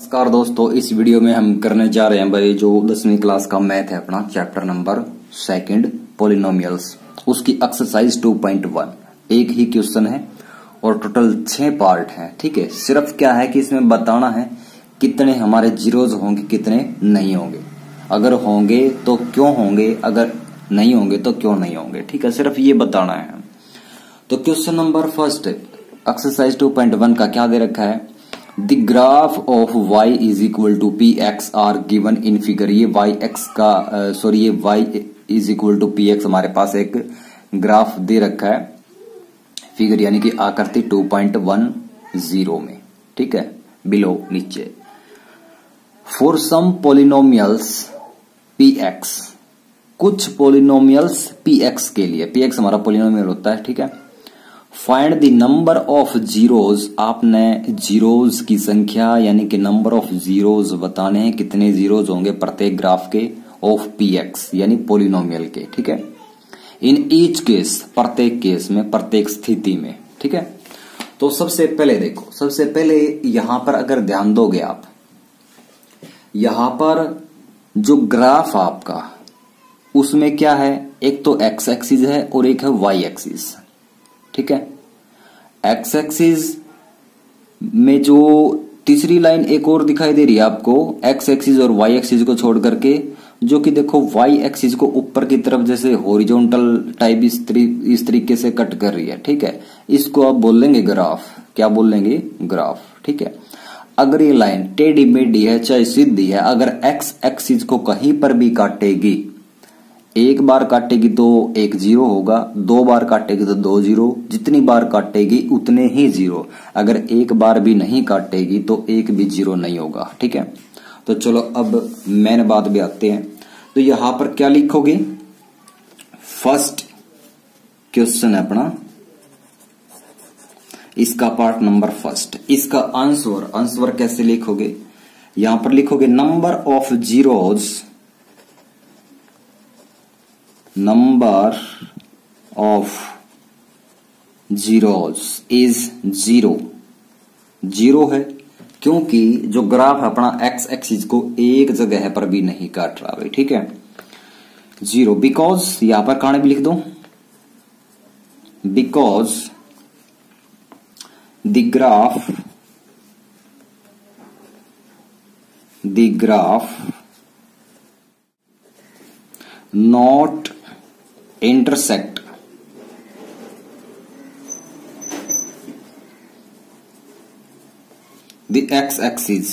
नमस्कार दोस्तों, इस वीडियो में हम करने जा रहे हैं भाई जो 10वीं क्लास का मैथ है अपना चैप्टर नंबर 2 पॉलिनोमियल्स, उसकी एक्सरसाइज 2.1। एक ही क्वेश्चन है और टोटल 6 पार्ट हैं। ठीक है, सिर्फ क्या है कि इसमें बताना है कितने हमारे जीरोज होंगे, कितने नहीं होंगे, अगर होंगे तो क्यों होंगे, अगर नहीं होंगे तो क्यों नहीं होंगे। ठीक है, सिर्फ ये बताना है। तो क्वेश्चन नंबर फर्स्ट एक्सरसाइज 2.1 का क्या दे रखा है, the graph of y is equal to P x are given in figure. ये y x का ये y is equal to P x हमारे पास एक ग्राफ दे रखा है फिगर, यानी कि आकृति 2.10 में। ठीक है, बिलो नीचे for some polynomials P x, कुछ पोलिनोमियल्स पी एक्स के लिए, पी एक्स हमारा पोलिनोमियल होता है। ठीक है, find the number of zeros, आपने जीरोज की संख्या यानी कि नंबर ऑफ जीरोज बताने हैं, कितने जीरोज होंगे प्रत्येक ग्राफ के, ऑफ पी एक्स यानी पोलिनोमियल के। ठीक है, इन ईच केस, प्रत्येक केस में, प्रत्येक स्थिति में। ठीक है, तो सबसे पहले देखो, सबसे पहले यहां पर अगर ध्यान दोगे आप, यहां पर जो ग्राफ आपका उसमें क्या है, एक तो एक्स एक्सिस है और एक है वाई एक्सिस। ठीक है, एक्स एक्सिस में जो तीसरी लाइन एक और दिखाई दे रही है आपको, एक्स एक्सिस और वाई एक्सिस को छोड़ करके, जो कि देखो वाई एक्सिस को ऊपर की तरफ जैसे हॉरिजॉन्टल टाइप इस तरीके से कट कर रही है। ठीक है, इसको आप बोल लेंगे ग्राफ। क्या बोल लेंगे? ग्राफ। ठीक है, अगर ये लाइन टेढ़ी मेढ़ी है चाहे सीधी है, अगर एक्स एक्सिस को कहीं पर भी काटेगी, एक बार काटेगी तो 1 जीरो होगा, 2 बार काटेगी तो 2 जीरो, जितनी बार काटेगी उतने ही जीरो, अगर एक बार भी नहीं काटेगी तो एक भी जीरो नहीं होगा। ठीक है, तो चलो अब मेन बात भी आते हैं। तो यहां पर क्या लिखोगे, फर्स्ट क्वेश्चन है अपना, इसका पार्ट नंबर फर्स्ट, इसका आंसर कैसे लिखोगे, यहां पर लिखोगे number of zeros, number of zeros is 0। 0 है क्योंकि जो ग्राफ अपना एक्स एक्सिस को एक जगह पर भी नहीं काट रहा भाई। ठीक है, 0 बिकॉज, यहां पर कहानी भी लिख दो, because the graph not intersect the x-axis,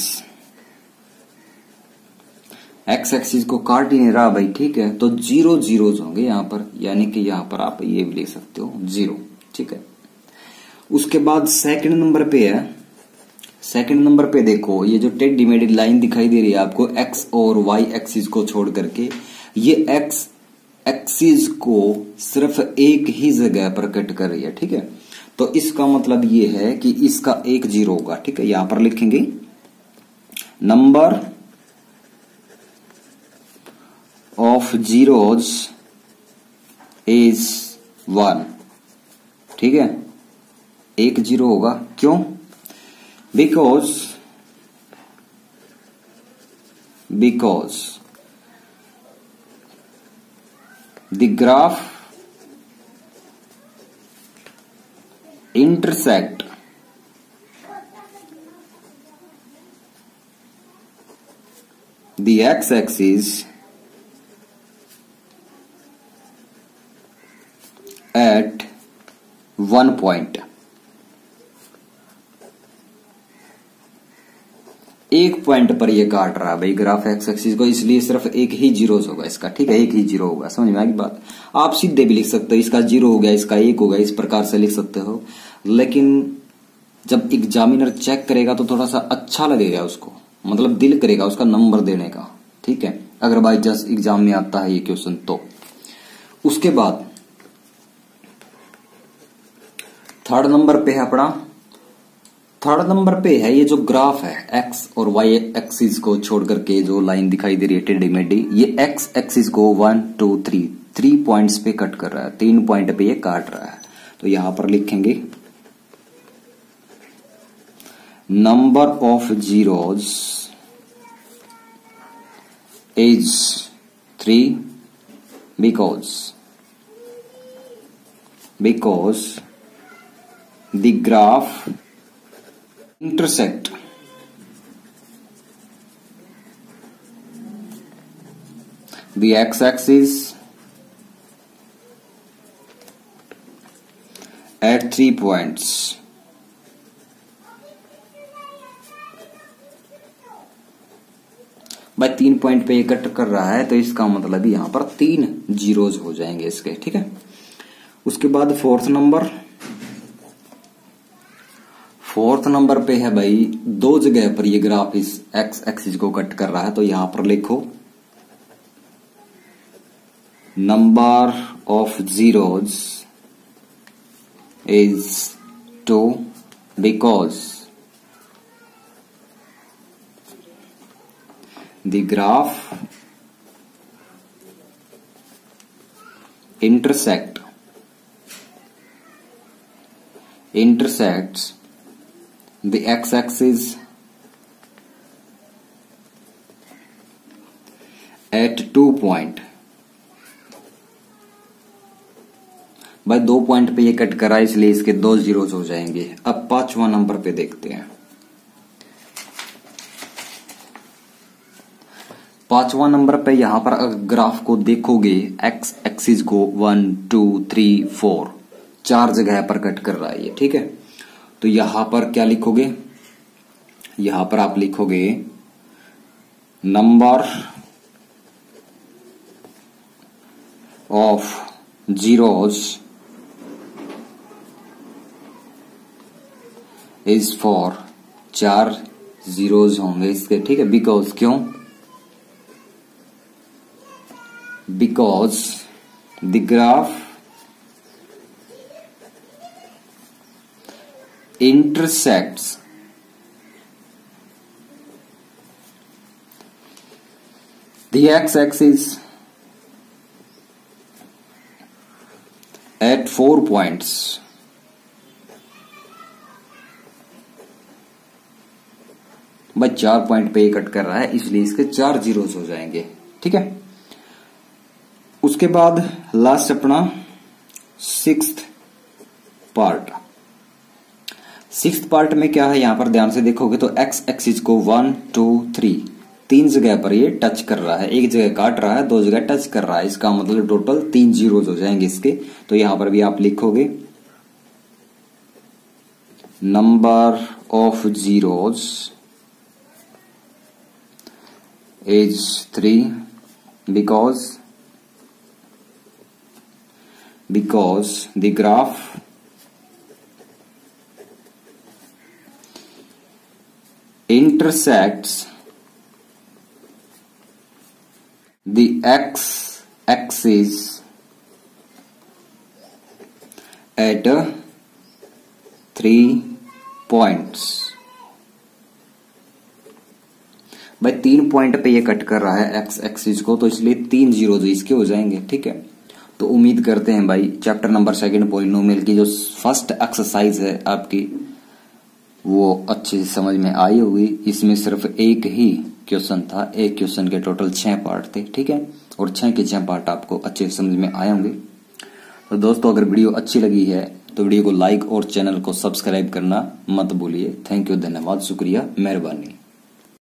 x-axis को काट ही नहीं रहा भाई। ठीक है, तो 0 जीरोज होंगे यहां पर, यानी कि यहां पर आप ये भी लिख सकते हो 0। ठीक है, उसके बाद सेकंड नंबर पे है, सेकंड नंबर पे देखो ये जो टेढ़ी मेढ़ी लाइन दिखाई दे रही है आपको x और y एक्सिस को छोड़ करके, ये x एक्सिस को सिर्फ एक ही जगह पर कट कर रही है। ठीक है, तो इसका मतलब ये है कि इसका 1 जीरो होगा। ठीक है, यहां पर लिखेंगे नंबर ऑफ जीरोज इज 1। ठीक है, 1 जीरो होगा, क्यों? Because the graph intersect the x-axis at 1 point। एक पॉइंट पर ये काट रहा है भाई ग्राफ एक्स एक्सिस को, इसलिए सिर्फ एक ही जीरोज होगा इसका। ठीक है, एक ही जीरो होगा, समझ में आ गई बात। आप सीधे भी लिख सकते हो, इसका 0 हो गया, इसका 1 होगा, इस प्रकार से लिख सकते हो, लेकिन जब एग्जामिनर चेक करेगा तो थोड़ा सा अच्छा लगेगा उसको, मतलब दिल करेगा उसका नंबर देने का। ठीक है, अगर बाई चांस एग्जाम में आता है ये क्वेश्चन तो। उसके बाद थर्ड नंबर पे है अपना, थर्ड नंबर पे है ये जो ग्राफ है एक्स और वाई एक्सिस को छोड़ करके जो लाइन दिखाई दे रही है टेढ़ी मेढ़ी, ये एक्स एक्सिस को 1 2 3 पॉइंट्स पे कट कर रहा है, 3 पॉइंट पे ये काट रहा है। तो यहां पर लिखेंगे number of zeros is 3 because the graph intersect the x-axis at 3 points. भाई 3 पॉइंट पे ये कट कर रहा है तो इसका मतलब यहाँ पर 3 जीरोज हो जाएंगे इसके, ठीक है। उसके बाद फोर्थ नंबर पे है भाई 2 जगह पर ये ग्राफ इस एक्स एक्सिस को कट कर रहा है, तो यहां पर लिखो number of zeros is 2 because the graph intersects the x-axis at 2 point। भाई 2 पॉइंट पे ये कट करा इसलिए इसके 2 जीरोज हो जाएंगे। अब 5वां नंबर पे देखते हैं। 5वां नंबर पे यहां पर अगर ग्राफ को देखोगे एक्स एक्सिस को 1 2 3 4 4 जगह पर कट कर रहा है ये, ठीक है। तो यहां पर क्या लिखोगे, यहां पर आप लिखोगे number of zeros is 4, 4 zeros होंगे इसके, ठीक है। बिकॉज क्यों, because the graph intersects the x-axis at 4 points। भाई 4 पॉइंट पे कट कर रहा है इसलिए इसके 4 जीरोस हो जाएंगे, ठीक है। उसके बाद लास्ट अपना 6th पार्ट में क्या है, यहां पर ध्यान से देखोगे तो एक्स एक्सिस को 1 2 3 3 जगह पर ये टच कर रहा है, एक जगह काट रहा है, 2 जगह टच कर रहा है, इसका मतलब टोटल 3 जीरोज हो जाएंगे इसके। तो यहां पर भी आप लिखोगे number of zeros is 3 because the graph intersects the x-axis at 3 points। भाई 3 पॉइंट पे ये कट कर रहा है एक्स एक्सिस को, तो इसलिए 3 जीरोज इसके हो जाएंगे, ठीक है। तो उम्मीद करते हैं भाई चैप्टर नंबर 2 पॉलिनोमियल की जो फर्स्ट एक्सरसाइज है आपकी वो अच्छे से समझ में आई होगी। इसमें सिर्फ एक ही क्वेश्चन था, एक क्वेश्चन के टोटल 6 पार्ट थे, ठीक है, और 6 के 6 पार्ट आपको अच्छे से समझ में आए होंगे। तो दोस्तों अगर वीडियो अच्छी लगी है तो वीडियो को लाइक और चैनल को सब्सक्राइब करना मत भूलिए। थैंक यू, धन्यवाद, शुक्रिया, मेहरबानी।